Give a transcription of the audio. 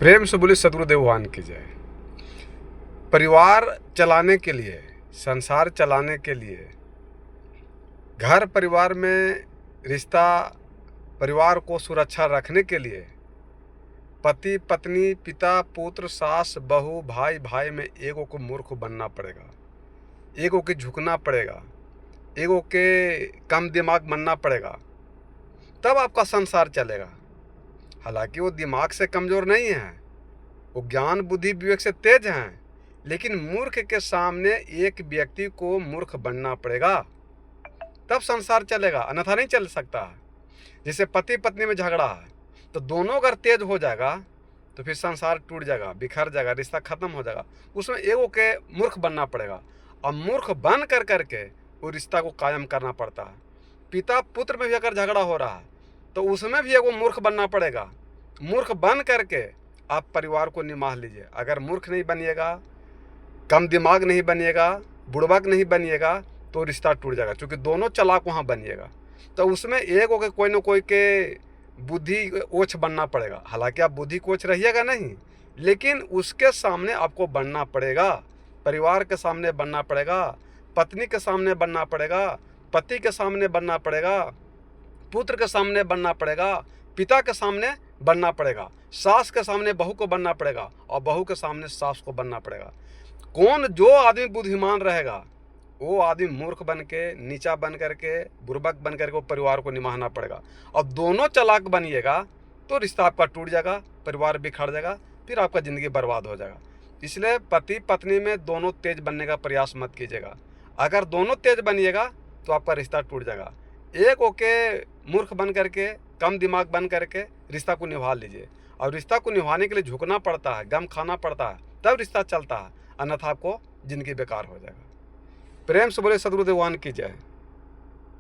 प्रेम से बोले सदगुरुदेव भगवान की जय। परिवार चलाने के लिए, संसार चलाने के लिए, घर परिवार में रिश्ता, परिवार को सुरक्षा रखने के लिए पति पत्नी, पिता पुत्र, सास बहू, भाई भाई में एगो को मूर्ख बनना पड़ेगा, एगो के झुकना पड़ेगा, एगो के कम दिमाग बनना पड़ेगा, तब आपका संसार चलेगा। हालांकि वो दिमाग से कमज़ोर नहीं है, वो ज्ञान बुद्धि विवेक से तेज हैं, लेकिन मूर्ख के सामने एक व्यक्ति को मूर्ख बनना पड़ेगा, तब संसार चलेगा, अन्यथा नहीं चल सकता। जैसे पति पत्नी में झगड़ा है तो दोनों अगर तेज हो जाएगा तो फिर संसार टूट जाएगा, बिखर जाएगा, रिश्ता खत्म हो जाएगा। उसमें एगो के मूर्ख बनना पड़ेगा और मूर्ख बन कर करके वो रिश्ता को कायम करना पड़ता है। पिता पुत्र में भी अगर झगड़ा हो रहा है तो उसमें भी एगो मूर्ख बनना पड़ेगा। मूर्ख बन करके आप परिवार को निभाह लीजिए। अगर मूर्ख नहीं बनिएगा, कम दिमाग नहीं बनिएगा, बुड़बक नहीं बनिएगा तो रिश्ता टूट जाएगा, क्योंकि दोनों चालाक वहाँ बनिएगा। तो उसमें एक हो के कोई न कोई के बुद्धि ओछ बनना पड़ेगा। हालांकि आप बुद्धि कोच रहिएगा नहीं, लेकिन उसके सामने आपको बनना पड़ेगा। परिवार के सामने बनना पड़ेगा, पत्नी के सामने बनना पड़ेगा, पति के सामने बनना पड़ेगा, पुत्र के सामने बनना पड़ेगा, पिता के सामने बनना पड़ेगा, सास के सामने बहू को बनना पड़ेगा और बहू के सामने सास को बनना पड़ेगा। कौन जो आदमी बुद्धिमान रहेगा वो आदमी मूर्ख बन के, नीचा बन करके, बुर्बक बन करके वो परिवार को निभाना पड़ेगा। और दोनों चालाक बनिएगा तो रिश्ता आपका टूट जाएगा, परिवार बिखर जाएगा, फिर आपका ज़िंदगी बर्बाद हो जाएगा। इसलिए पति पत्नी में दोनों तेज बनने का प्रयास मत कीजिएगा। अगर दोनों तेज बनिएगा तो आपका रिश्ता टूट जाएगा। एक होके मूर्ख बन करके, कम दिमाग बन करके रिश्ता को निभा लीजिए। और रिश्ता को निभाने के लिए झुकना पड़ता है, गम खाना पड़ता है, तब रिश्ता चलता है, अन्यथा आपको ज़िंदगी बेकार हो जाएगा। प्रेम से बोले सदगुरुदेव भगवान की जय।